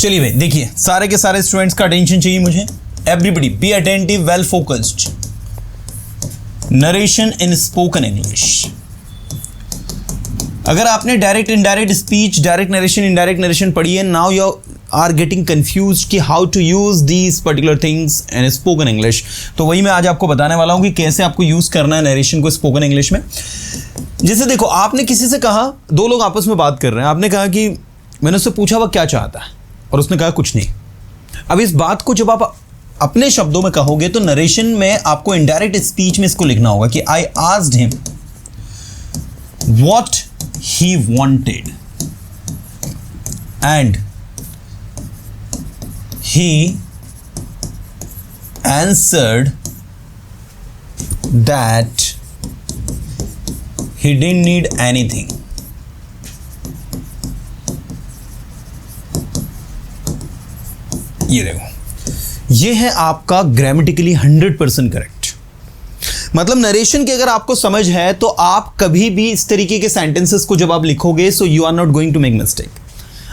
चलिए भाई देखिए, सारे के सारे स्टूडेंट्स का अटेंशन चाहिए मुझे। Everybody be attentive, well focused. Narration in spoken English. अगर आपने direct indirect speech, direct narration, indirect narration पढ़ी है, now you are getting confused कि how to use these particular things in spoken English. तो वही मैं आज आपको बताने वाला हूं कि कैसे आपको यूज करना है नरेशन को स्पोकन इंग्लिश में। जैसे देखो, आपने किसी से कहा, दो लोग आपस में बात कर रहे हैं, आपने कहा कि मैंने उससे पूछा वह क्या चाहता है, और उसने कहा कुछ नहीं। अब इस बात को जब आप अपने शब्दों में कहोगे तो नरेशन में आपको इनडायरेक्ट स्पीच में इसको लिखना होगा कि I asked him what he wanted and he answered that he didn't need anything. ये देखो, ये है आपका ग्रामेटिकली 100% करेक्ट। मतलब नरेशन की अगर आपको समझ है तो आप कभी भी इस तरीके के सेंटेंसेस को जब आप लिखोगे, so you are not going to make mistake.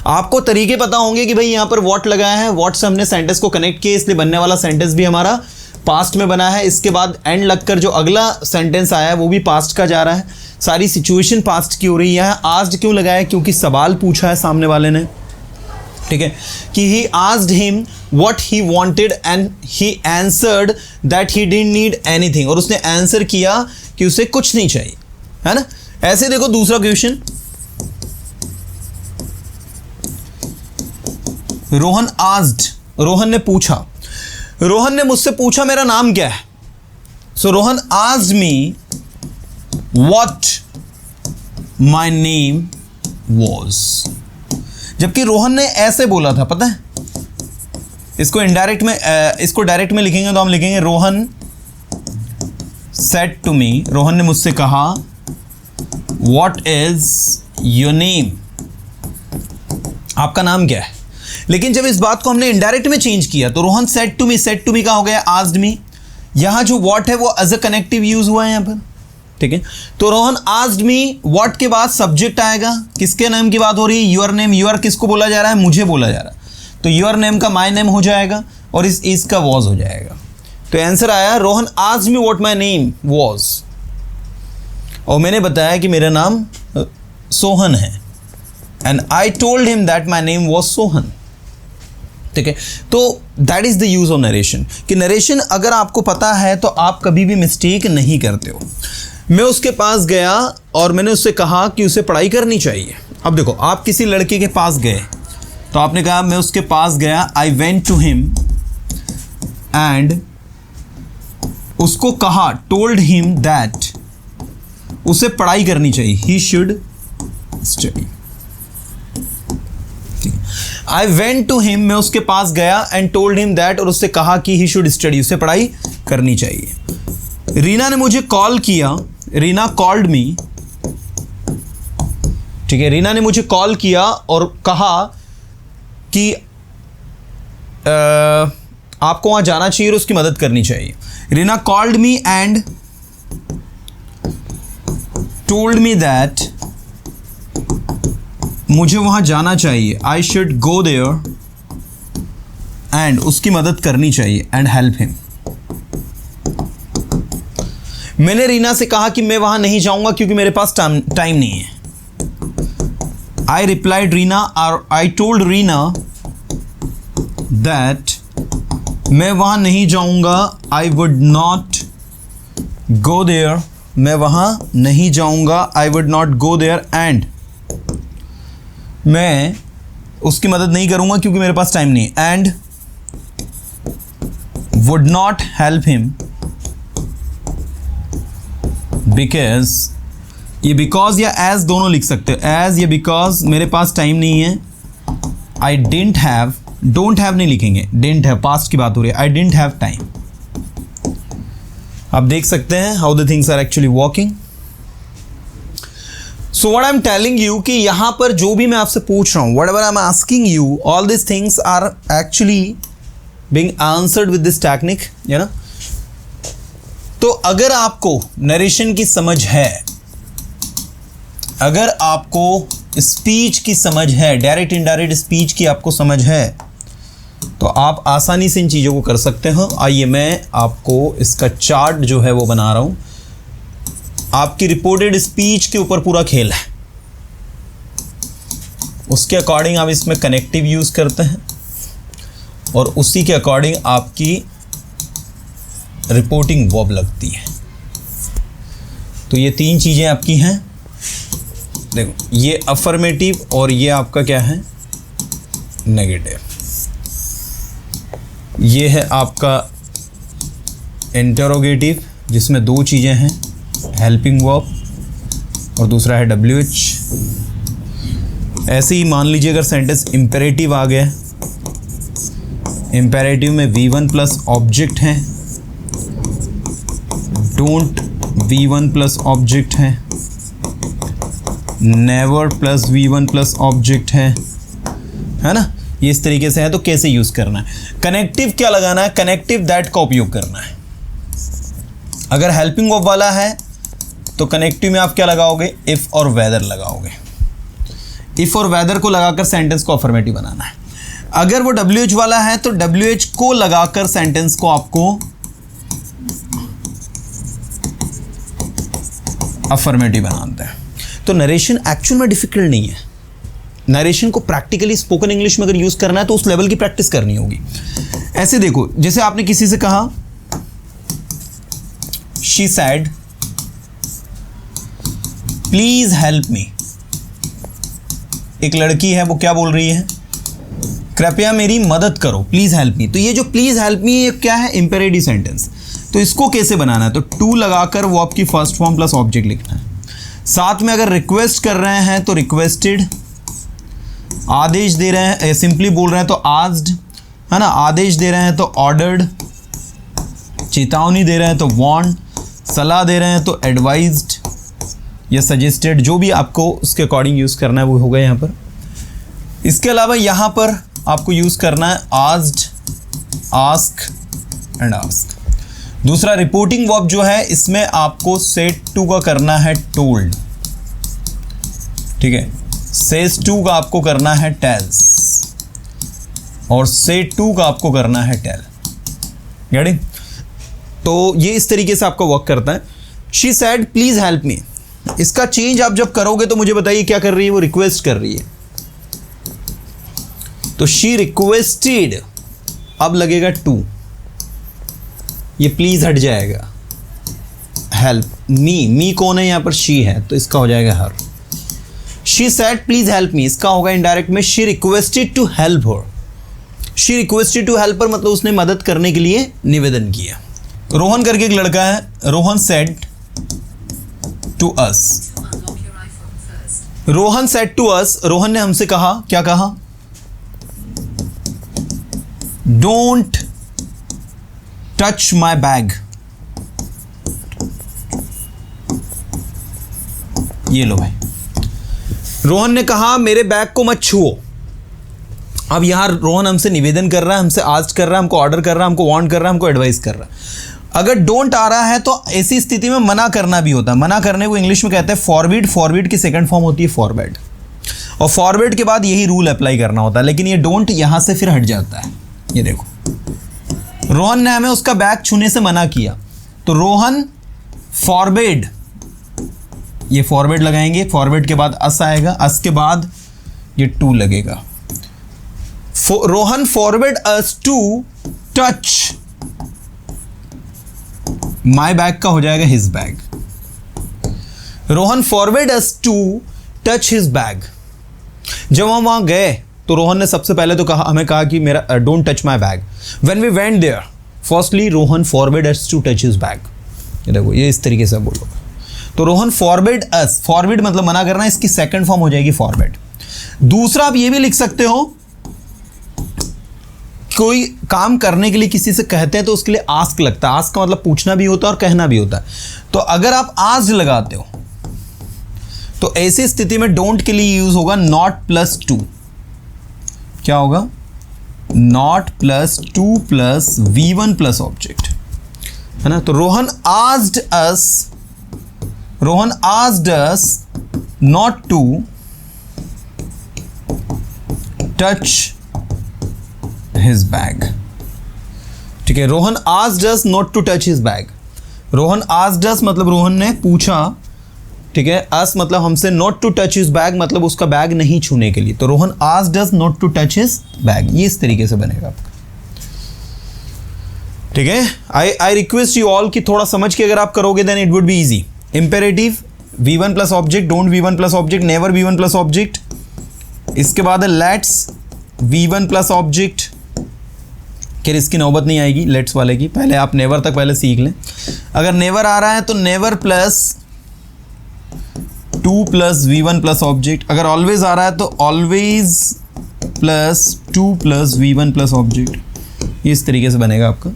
आपको तरीके पता होंगे कि भाई यहां पर व्हाट लगाया है, व्हाट से हमने सेंटेंस को कनेक्ट किया, इसलिए बनने वाला सेंटेंस भी हमारा पास्ट में बना है। इसके बाद एंड लगकर जो अगला सेंटेंस आया है वो भी पास्ट का जा रहा है। सारी सिचुएशन पास्ट की हो रही है। आस्क्ड क्यों लगाया? क्योंकि सवाल पूछा है सामने वाले ने, ठीक है, कि he asked him what he wanted and he answered that he didn't need anything, और उसने आंसर किया कि उसे कुछ नहीं चाहिए, है ना। ऐसे देखो दूसरा क्वेश्चन, रोहन आस्क्ड, रोहन ने पूछा, रोहन ने मुझसे पूछा मेरा नाम क्या है। So Rohan asked me what my name was. जबकि रोहन ने ऐसे बोला था, पता है। इसको इनडायरेक्ट में, इसको डायरेक्ट में लिखेंगे तो हम लिखेंगे Rohan said to me, Rohan ने मुझसे कहा व्हाट इज योर नेम, आपका नाम क्या है। लेकिन जब इस बात को हमने इनडायरेक्ट में चेंज किया तो रोहन सेड टू मी का हो गया आस्क्ड मी। यहां जो व्हाट है वो एज अ कनेक्टिव यूज हुआ है यहां पर, ठीक है। तो रोहन आस्क्ड मी, व्हाट के बाद सब्जेक्ट आएगा, किसके नेम की बात हो रही है, योर नेम। योर किसको बोला जा रहा है? मुझे बोला जा रहा है। तो योर नेम का माय नेम हो जाएगा और इसका वॉज हो जाएगा। तो आंसर आया Rohan asked me what my name was, और मैंने बताया कि मेरा नाम सोहन है, and I told him that my name was Sohan, ठीक है। तो that is the use of narration, कि नरेशन अगर आपको पता है तो आप कभी भी मिस्टेक नहीं करते हो। मैं उसके पास गया और मैंने उससे कहा कि उसे पढ़ाई करनी चाहिए। अब देखो, आप किसी लड़के के पास गए तो आपने कहा मैं उसके पास गया, I went to him and उसको कहा, टोल्ड हिम दैट उसे पढ़ाई करनी चाहिए, he should study. I went to him, मैं उसके पास गया, एंड टोल्ड हिम दैट, और उससे कहा कि ही शुड स्टडी, उसे पढ़ाई करनी चाहिए। रीना ने मुझे कॉल किया, रीना कॉल्ड मी, ठीक है। रीना ने मुझे कॉल किया और कहा कि आपको वहां जाना चाहिए और उसकी मदद करनी चाहिए। Reena called me and told me that मुझे वहां जाना चाहिए, I should go there, and उसकी मदद करनी चाहिए, एंड हेल्प हिम। मैंने रीना से कहा कि मैं वहां नहीं जाऊंगा क्योंकि मेरे पास टाइम नहीं है। आई रिप्लाइड रीना, और आई टोल्ड रीना दैट मैं वहां नहीं जाऊंगा, I would not go there, मैं वहां नहीं जाऊंगा, I would not go there, and मैं उसकी मदद नहीं करूंगा क्योंकि मेरे पास टाइम नहीं है, and would not help him because, ये बिकॉज या एज दोनों लिख सकते हो। एज या बिकॉज मेरे पास टाइम नहीं है, I didn't have, don't have नहीं लिखेंगे, डिडंट हैव पास्ट की बात हो रही है, आई डिडंट हैव टाइम। आप देख सकते हैं how the things are actually working. So what I am telling you कि यहां पर जो भी मैं आपसे पूछ रहा हूं, whatever I am asking you, all this things are actually being answered with this technique, you know. तो अगर आपको नरेशन की समझ है, अगर आपको स्पीच की समझ है, डायरेक्ट इनडायरेक्ट स्पीच की आपको समझ है, तो आप आसानी से इन चीज़ों को कर सकते हो। आइए मैं आपको इसका चार्ट जो है वो बना रहा हूँ। आपकी रिपोर्टेड स्पीच के ऊपर पूरा खेल है, उसके अकॉर्डिंग आप इसमें कनेक्टिव यूज़ करते हैं और उसी के अकॉर्डिंग आपकी रिपोर्टिंग वर्ब लगती है। तो ये तीन चीज़ें आपकी हैं। देखो, ये अफर्मेटिव और ये आपका क्या है, नेगेटिव। ये है आपका इंटरोगेटिव जिसमें दो चीज़ें हैं, हेल्पिंग वर्ब और दूसरा है WH। ऐसे ही मान लीजिए अगर सेंटेंस इम्पेरेटिव आ गया, इम्पेरेटिव में V1 प्लस ऑब्जेक्ट है, डोंट V1 प्लस ऑब्जेक्ट है, never plus V1 plus object है ना। ये इस तरीके से है। तो कैसे यूज़ करना है, कनेक्टिव क्या लगाना है, कनेक्टिव दैट का उपयोग करना है। अगर हेल्पिंग वर्ब वाला है तो कनेक्टिव में आप क्या लगाओगे, इफ़ और वेदर लगाओगे। इफ़ और वेदर को लगाकर सेंटेंस को अफर्मेटिव बनाना है। अगर वो WH वाला है तो WH को लगाकर सेंटेंस को आपको अफर्मेटिव बनाते हैं। तो नरेशन एक्चुअल में डिफिकल्ट नहीं है। नरेशन को प्रैक्टिकली स्पोकन इंग्लिश में अगर यूज़ करना है तो उस लेवल की प्रैक्टिस करनी होगी। ऐसे देखो, जैसे आपने किसी से कहा शी सैड प्लीज हेल्प मी। एक लड़की है, वो क्या बोल रही है, कृपया मेरी मदद करो, प्लीज हेल्प मी। तो ये जो प्लीज हेल्प मी ये क्या है, इंपेरेटिव सेंटेंस। तो इसको कैसे बनाना है, तो टू लगाकर वो आपकी फर्स्ट फॉर्म प्लस ऑब्जेक्ट लिखना है। साथ में अगर रिक्वेस्ट कर रहे हैं तो रिक्वेस्टेड, आदेश दे रहे हैं, सिंपली बोल रहे हैं तो आस्क्ड, है ना। आदेश दे रहे हैं तो ऑर्डर्ड, चेतावनी दे रहे हैं तो वार्न्ड, सलाह दे रहे हैं तो एडवाइज्ड या सजेस्टेड। जो भी आपको उसके अकॉर्डिंग यूज़ करना है वो होगा यहाँ पर। इसके अलावा यहाँ पर आपको यूज़ करना है आस्क्ड, आस्क एंड आस्क। दूसरा रिपोर्टिंग वर्ब जो है इसमें आपको सेड टू का करना है टोल्ड, ठीक है। सेज टू का आपको करना है टेल्स और सेड टू का आपको करना है टेल। गेटिंग? तो ये इस तरीके से आपका वर्क करता है। She said please help me, इसका चेंज आप जब करोगे तो मुझे बताइए क्या कर रही है, वो रिक्वेस्ट कर रही है। तो शी रिक्वेस्टेड, अब लगेगा टू, ये प्लीज हट जाएगा। हेल्प मी, मी कौन है यहाँ पर, शी है, तो इसका हो जाएगा her. She said please help me, इसका होगा इनडायरेक्ट में she requested to help her. She requested to help her मतलब उसने मदद करने के लिए निवेदन किया। रोहन करके एक लड़का है, Rohan said to us, Rohan said to us, Rohan ने हमसे कहा, क्या कहा, डोंट टच माई बैग। ये लो भाई, रोहन ने कहा मेरे बैग को मत छुओ। अब यहां रोहन हमसे निवेदन कर रहा है, हमसे आस्क कर रहा है, हमको ऑर्डर कर रहा है, हमको वार्न कर रहा है, हमको एडवाइस कर रहा है। अगर डोंट आ रहा है तो ऐसी स्थिति में मना करना भी होता है। मना करने को इंग्लिश में कहते हैं फॉरबिड, फॉरबिड की सेकंड फॉर्म होती है फॉरबैड, और फॉरबिड के बाद यही रूल अप्लाई करना होता है। लेकिन ये डोंट यहां से फिर हट जाता है। ये देखो, रोहन ने हमें उसका बैग छूने से मना किया, तो रोहन फॉरबिड, ये फॉरवर्ड लगाएंगे, फॉरवर्ड के बाद अस आएगा, अस के बाद ये टू लगेगा। Rohan forward us to touch my bag का हो जाएगा his bag. Rohan forward us to touch his bag. जब हम वहां गए तो रोहन ने सबसे पहले तो कहा, हमें कहा कि मेरा don't touch my bag. When we went there firstly Rohan forward us to touch his bag. ये देखो, ये इस तरीके से बोलो। तो रोहन फॉरबिड अस, फॉरबिड मतलब मना करना, इसकी सेकंड फॉर्म हो जाएगी फॉरबिड। दूसरा आप ये भी लिख सकते हो, कोई काम करने के लिए किसी से कहते हैं तो उसके लिए आस्क लगता है। आस्क का मतलब पूछना भी होता है और कहना भी होता है। तो अगर आप आस्क लगाते हो तो ऐसी स्थिति में डोंट के लिए यूज होगा नॉट प्लस टू। क्या होगा, not plus to plus V1 plus object, है ना। तो Rohan asked us, Rohan asked us not to touch his bag. ठीक है, Rohan asked us not to touch his bag. Rohan asked us मतलब रोहन ने पूछा, ठीक है, अस मतलब हमसे, not to touch his bag मतलब उसका बैग नहीं छूने के लिए। तो Rohan asked us not to touch his bag, ये इस तरीके से बनेगा आपका। ठीक है, आई रिक्वेस्ट यू ऑल कि थोड़ा समझ के अगर आप करोगे then it would be easy. Imperative V1 plus object, don't V1 plus object, never V1 plus object. इसके बाद है लेट्स V1 प्लस ऑब्जेक्ट। फिर इसकी नौबत नहीं आएगी लेट्स वाले की, पहले आप नेवर तक पहले सीख लें। अगर नेवर आ रहा है तो never plus 2 plus V1 plus object. अगर ऑलवेज आ रहा है तो always plus 2 plus V1 plus object. इस तरीके से बनेगा आपका।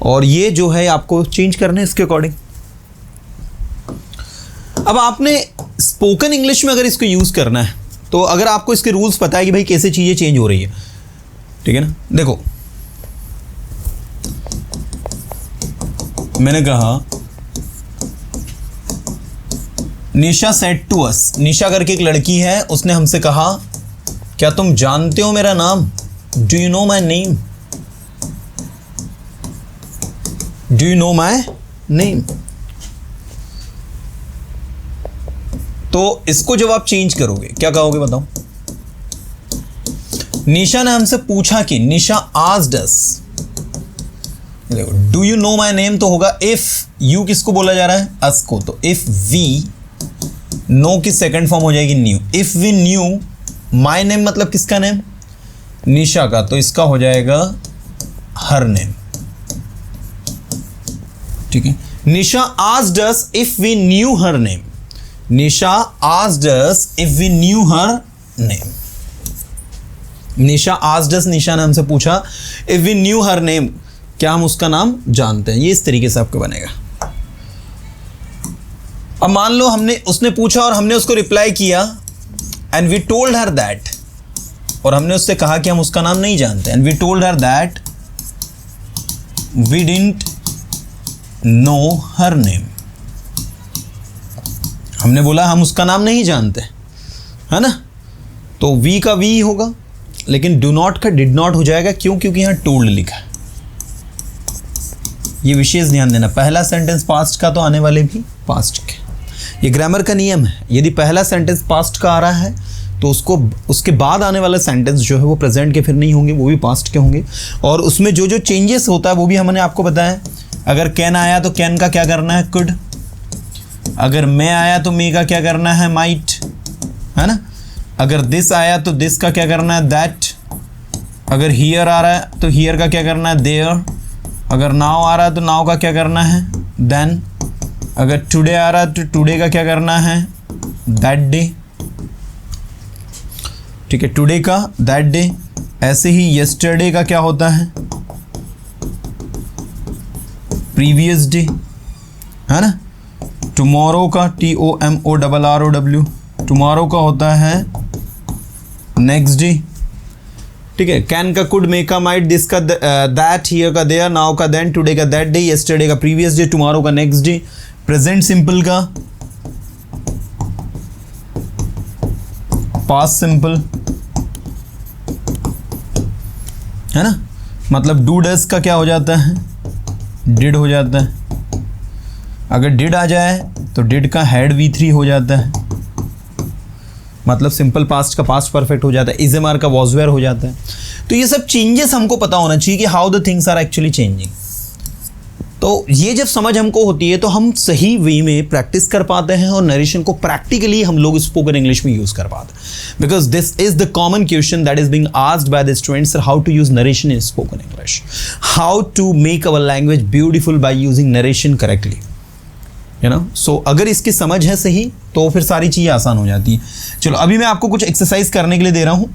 और ये जो है आपको चेंज करना है इसके अकॉर्डिंग। अब आपने स्पोकन इंग्लिश में अगर इसको यूज़ करना है तो अगर आपको इसके रूल्स पता है कि भाई कैसे चीज़ें चेंज हो रही है, ठीक है ना। देखो मैंने कहा निशा सेड टू अस, निशा करके एक लड़की है, उसने हमसे कहा क्या तुम जानते हो मेरा नाम, do you know my name, do you know my name. तो इसको जब आप चेंज करोगे क्या कहोगे बताओ। निशा ने हमसे पूछा कि निशा आस्क्ड अस, देखो do you know my name तो होगा इफ, यू किसको बोला जा रहा है, अस को, तो इफ वी, नो की सेकंड फॉर्म हो जाएगी knew. If we knew my name मतलब किसका नेम, निशा का, तो इसका हो जाएगा हर नेम। ठीक है, Nisha asked us if we knew her name, Nisha asked us if we knew her name. Nisha asked us, Nisha ने हमसे पूछा, if we knew her name, क्या हम उसका नाम जानते हैं। ये इस तरीके से आपको बनेगा। अब मान लो हमने, उसने पूछा और हमने उसको रिप्लाई किया, and we told her that, और हमने उससे कहा कि हम उसका नाम नहीं जानते, and we told her that we didn't know her name. हमने बोला हम उसका नाम नहीं जानते, है ना, तो वी का वी होगा, लेकिन डू नॉट का डिड नॉट हो जाएगा। क्यों, क्योंकि यहाँ टोल्ड लिखा है। ये विशेष ध्यान देना, पहला सेंटेंस पास्ट का तो आने वाले भी पास्ट के। ये ग्रामर का नियम है, यदि पहला सेंटेंस पास्ट का आ रहा है तो उसको, उसके बाद आने वाला सेंटेंस जो है वो प्रेजेंट के फिर नहीं होंगे, वो भी पास्ट के होंगे। और उसमें जो जो चेंजेस होता है वो भी हमने आपको बताया। अगर कैन आया तो कैन का क्या करना है, कुड। अगर मे आया तो मे का क्या करना है, माइट, है ना। अगर दिस आया तो दिस का क्या करना है, दैट। अगर हियर आ रहा है तो हियर का क्या करना है, देयर। अगर नाउ आ रहा है तो नाउ का क्या करना है, देन। अगर टुडे आ रहा है तो टुडे का क्या करना है, दैट डे। ठीक है, टुडे का दैट डे। ऐसे ही यस्टरडे का क्या होता है, प्रीवियस डे, है ना। टुमारो का TOMORROW, टुमारो का होता है नेक्स्ट डे। ठीक है, कैन का कुड, मे का माइट, दिस का दैट, हियर का देयर, नाउ का देन, टुडे का दैट डे, यस्टरडे का प्रीवियस डे, टुमारो का नेक्स्ट डे। प्रेजेंट सिंपल का पास्ट सिंपल, है ना, मतलब डू डस का क्या हो जाता है, डिड हो जाता है। अगर डिड आ जाए तो डिड का हैड V3 हो जाता है, मतलब सिंपल पास्ट का पास्ट परफेक्ट हो जाता है। इज़ेमार का वॉज वेयर हो जाता है। तो ये सब चेंजेस हमको पता होना चाहिए कि how the things are actually changing. तो ये जब समझ हमको होती है तो हम सही वे में प्रैक्टिस कर पाते हैं और नरेशन को प्रैक्टिकली हम लोग स्पोकन इंग्लिश में यूज़ कर पाते हैं। Because this is the common question that is being asked by the students, how to use narration in spoken English, how to make our language beautiful by using narration correctly, you know. So अगर इसकी समझ है सही तो फिर सारी चीज़ें आसान हो जाती हैं। चलो अभी मैं आपको कुछ एक्सरसाइज करने के लिए दे रहा हूँ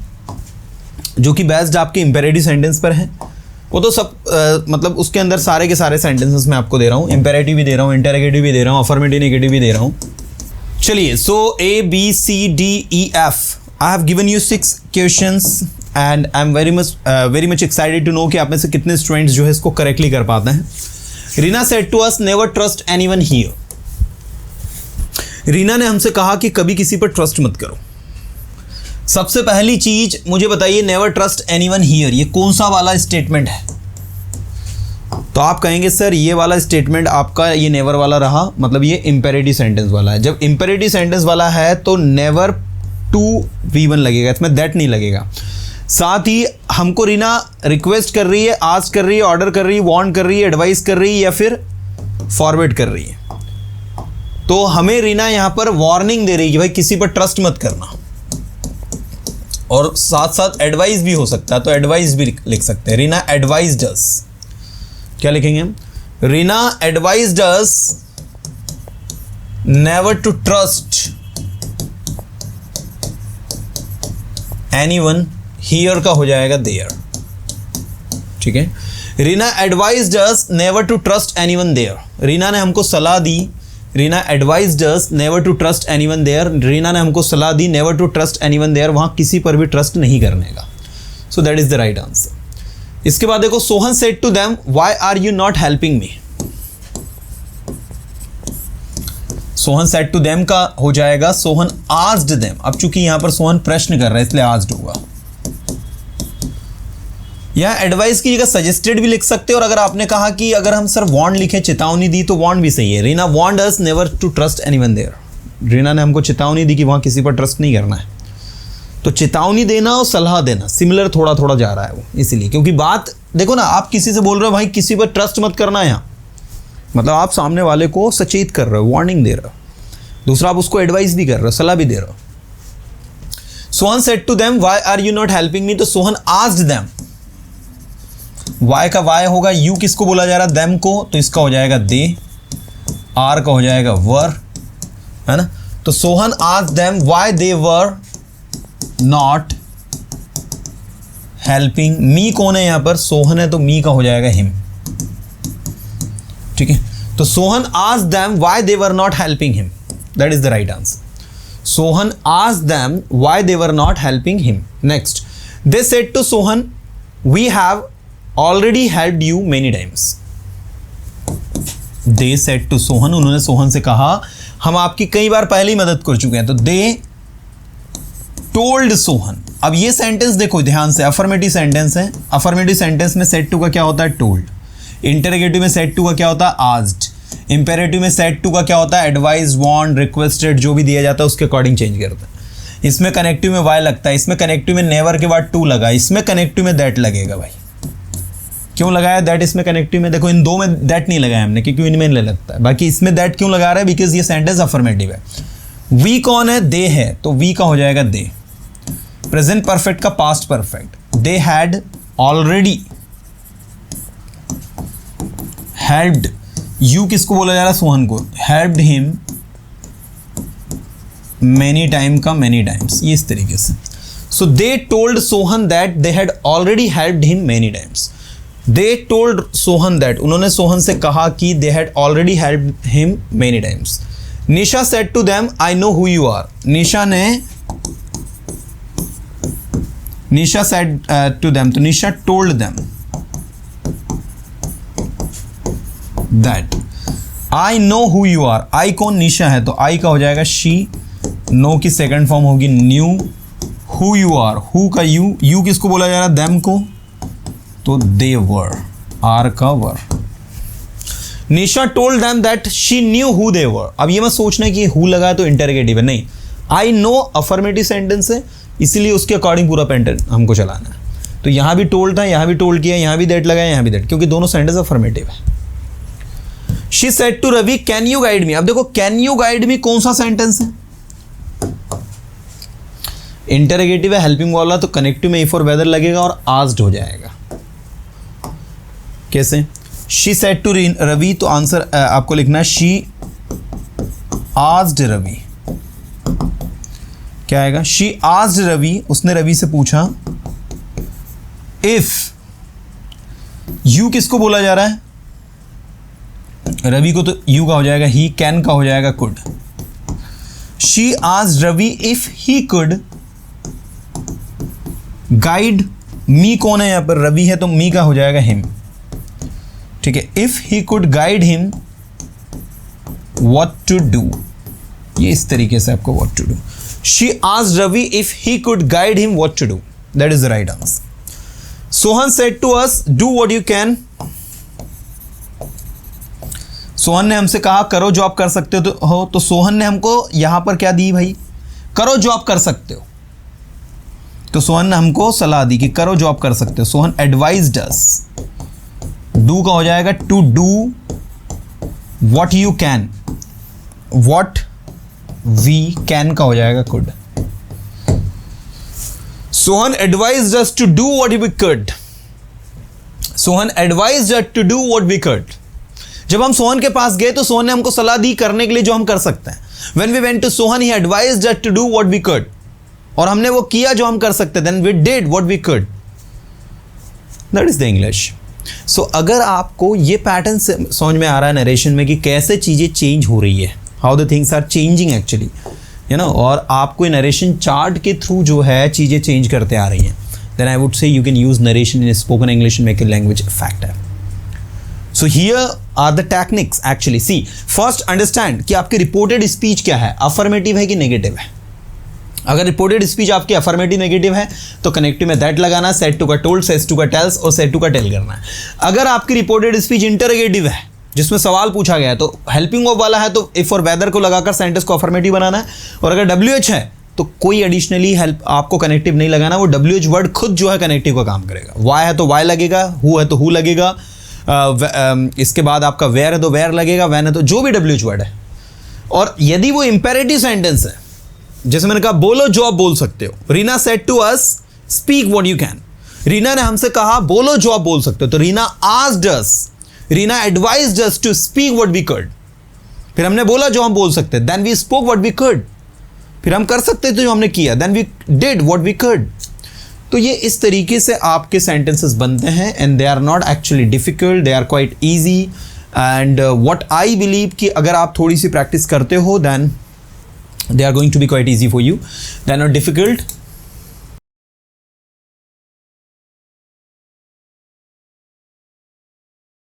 जो कि बेस्ड आपके इंपेरेटिव सेंटेंस पर है। वो तो सब मतलब उसके अंदर सारे के सारे सेंटेंसेस मैं आपको दे रहा हूँ, इंपेरेटिव भी दे रहा हूँ, इंटरोगेटिव भी दे रहा हूँ, अफर्मेटिव नेगेटिव भी दे रहा हूँ। चलिए, so ABCDEF, I have given you 6 questions and I am very much excited to know कि आप में से कितने स्टूडेंट्स जो है इसको करेक्टली कर पाते हैं। Reena said to us, never trust anyone here. Reena ने हमसे कहा कि कभी किसी पर ट्रस्ट मत करो। सबसे पहली चीज मुझे बताइए, नेवर ट्रस्ट एनीवन हियर, ये कौन सा वाला स्टेटमेंट है? तो आप कहेंगे सर ये वाला स्टेटमेंट आपका ये नेवर वाला रहा, मतलब ये इंपेरेटिव सेंटेंस वाला है। जब इंपेरेटिव सेंटेंस वाला है तो नेवर टू V1 लगेगा, इसमें दैट नहीं लगेगा। साथ ही हमको रीना रिक्वेस्ट कर रही है, आस्क कर रही है, ऑर्डर कर रही है, वांट कर रही है, एडवाइस कर रही है या फिर फॉरवर्ड कर रही है। तो हमें रीना यहाँ पर वार्निंग दे रही है कि भाई किसी पर ट्रस्ट मत करना, और साथ साथ एडवाइस भी हो सकता है, तो एडवाइस भी लिख सकते हैं। रीना एडवाइज्ड अस, क्या लिखेंगे हम? Reena advised us never to trust anyone, here का हो जाएगा देयर, ठीक है। Reena advised us never to trust anyone there, Reena ने हमको सलाह दी, Reena advised us never to trust anyone there, Reena ने हमको सलाह दी never to trust anyone there, वहां किसी पर भी ट्रस्ट नहीं करने का। So that is the right answer. इसके बाद देखो, Sohan said to them why are you not helping me. Sohan said to them का हो जाएगा सोहन आस्क्ड देम। अब चूंकि यहां पर सोहन प्रश्न कर रहा है इसलिए आस्क्ड होगा। यहां एडवाइस की जगह सजेस्टेड भी लिख सकते हो, और अगर आपने कहा कि अगर हम सर वार्न लिखे, चेतावनी दी, तो वार्न भी सही है। Reena warned us never to trust anyone there, Reena ने हमको चेतावनी दी कि वहां किसी पर ट्रस्ट नहीं करना है। तो चेतावनी देना और सलाह देना सिमिलर थोड़ा थोड़ा जा रहा है वो, इसीलिए, क्योंकि बात देखो ना, आप किसी से बोल रहे हो भाई किसी पर ट्रस्ट मत करना है, मतलब आप सामने वाले को सचेत कर रहे हो, वार्निंग दे रहे हो। दूसरा, आप उसको एडवाइस भी कर रहे हो, सलाह भी दे रहे हो। Sohan said to them why are you not helping me, तो सोहन आस्क्ड देम, वाई का वाई होगा, यू किसको बोला जा रहा है? देम को, तो इसका हो जाएगा दे, आर का हो जाएगा वर, है ना। तो Sohan asked them why they were not helping मी। कौन है यहां पर? सोहन है, तो मी का हो जाएगा हिम, ठीक है। तो Sohan asked them why they were not helping him, that is the right answer. Sohan asked them why they were not helping him. Next, they said to Sohan we have already helped you many times. They said to Sohan, उन्होंने सोहन से कहा हम आपकी कई बार पहले ही मदद कर चुके हैं। तो दे टोल्ड सोहन। अब ये सेंटेंस देखो ध्यान से, अफर्मेटिव सेंटेंस है। अफर्मेटिव सेंटेंस में सेड टू का क्या होता है? टोल्ड। इंटरोगेटिव में सेड टू का क्या होता है? आस्क्ड। इंपेरेटिव में सेड टू का क्या होता है? एडवाइस, वांट, रिक्वेस्टेड, जो भी दिया जाता है उसके अकॉर्डिंग चेंज करता है। इसमें कनेक्टिव में वाई लगता है, इसमें कनेक्टिव में नेवर के बाद टू लगा, इसमें कनेक्टिव में दैट लगेगा। भाई क्यों लगाया दैट इसमें कनेक्टिव में? देखो इन दो में दैट नहीं लगाया हमने क्योंकि इनमें लगता है, बाकी इसमें दैट क्यों लगा रहा है? बिकॉज ये सेंटेंस अफर्मेटिव है। वी कौन है? दे है, तो वी का हो जाएगा दे। प्रेजेंट परफेक्ट का past perfect, they had already helped you, किसको बोला जा रहा है? सोहन को। हेल्प्ड हिम मेनी टाइम का मेनी टाइम्स, ये इस तरीके से। So they told Sohan that they had already helped him many times. They told Sohan that, उन्होंने सोहन से कहा कि they had already helped him many times. Nisha said to them I know who you are. Nisha said to them, तो Nisha told them that I know who you are. I कौन? निशा है, तो I का हो जाएगा शी, नो की second form होगी knew, who you are, who का यू, यू किसको बोला जा रहा है? देम को, तो दे वर, आर का were. Nisha told them that she knew who they were. अब ये मत सोचना कि हु लगा है तो इंटरोगेटिव है, नहीं। आई नो अफर्मेटिव सेंटेंस है, इसीलिए उसके अकॉर्डिंग पूरा पैटर्न हमको चलाना है। तो यहां भी टोल्ड था, यहां भी टोल्ड किया, यहां भी दैट लगाया, यहां भी दैट, क्योंकि दोनों सेंटेंस अफर्मेटिव है। She said to Ravi can you guide me. अब देखो कैन यू गाइड मी कौन सा सेंटेंस है? इंटरोगेटिव है, हेल्पिंग वाला, तो कनेक्टिव में इफ और वेदर लगेगा और आस्क्ड हो जाएगा। कैसे? शी सेड टू रवि, तो आंसर आपको लिखना है शी आस्क्ड रवि। क्या आएगा? शी आस्क्ड रवि, उसने रवि से पूछा। इफ, यू किसको बोला जा रहा है? रवि को, तो यू का हो जाएगा ही, कैन का हो जाएगा could. She asked Ravi if he could guide me. कौन है यहां पर? रवि है, तो मी का हो जाएगा हिम, ठीक है। If he could guide him what to do, ये इस तरीके से आपको what to do. She asked Ravi if he could guide him what to do, that is the right answer. Sohan said to us do what you can, Sohan ने हमसे कहा करो जो आप कर सकते हो, तो सोहन ने हमको यहां पर क्या दी भाई, करो जो आप कर सकते हो। तो सोहन ने हमको सलाह दी कि करो जो आप कर सकते हो। सोहन एडवाइज्ड अस, डू का हो जाएगा to do what you can, what we can का हो जाएगा could. Sohan advised us to do what we could, Sohan advised us to do what we could. जब हम सोहन के पास गए तो सोहन ने हमको सलाह दी करने के लिए जो हम कर सकते हैं। When we went to Sohan, he advised us to do what we could. और हमने वो किया जो हम कर सकते। Then we did what we could. That is the English. So अगर आपको ये पैटर्न समझ में आ रहा है नरेशन में कि कैसे चीज़ें चेंज हो रही है, how the things are changing actually, you know, और आपको नरेशन चार्ट के थ्रू जो है चीज़ें चेंज करते आ रही हैं, then I would say you can use narration in spoken English and make a language factor. So here are the techniques actually. See, first understand कि आपकी रिपोर्टेड स्पीच क्या है, अफर्मेटिव है कि नेगेटिव है। अगर रिपोर्टेड स्पीच आपकी affirmative negative है तो कनेक्टिव में दैट लगाना, सेड टू का टोल्ड, सेज टू का टेल्स और सेड टू का टेल करना है। अगर आपकी रिपोर्टेड स्पीच इंटरोगेटिव है जिसमें सवाल पूछा गया है तो हेल्पिंग ऑफ वाला है तो इफ और वेदर को लगाकर सेंटेंस को अफर्मेटिव बनाना है। और अगर WH है तो कोई एडिशनली हेल्प आपको कनेक्टिव नहीं लगाना, वो WH वर्ड खुद जो है कनेक्टिव का काम करेगा। वाई है तो वाई लगेगा, हु है तो हु लगेगा, इसके बाद आपका वेयर है तो वेयर लगेगा, वैन है तो जो भी WH वर्ड है। और यदि वो इंपेरेटिव सेंटेंस है, जैसे मैंने कहा बोलो जो आप बोल सकते हो, Reena said to us speak what you can, Reena ने हमसे कहा बोलो जो आप बोल सकते हो, तो Reena asked us, Reena advised us to speak what we could, फिर हमने बोला जो हम बोल सकते, then we spoke what we could, फिर हम कर सकते थे जो हमने किया, then we did what we could. तो ये इस तरीके से आपके सेंटेंसेस बनते हैं and they are not actually difficult, they are quite easy. And what I believe कि अगर आप थोड़ी सी प्रैक्टिस करते हो then they are going to be quite easy for you, they are not difficult.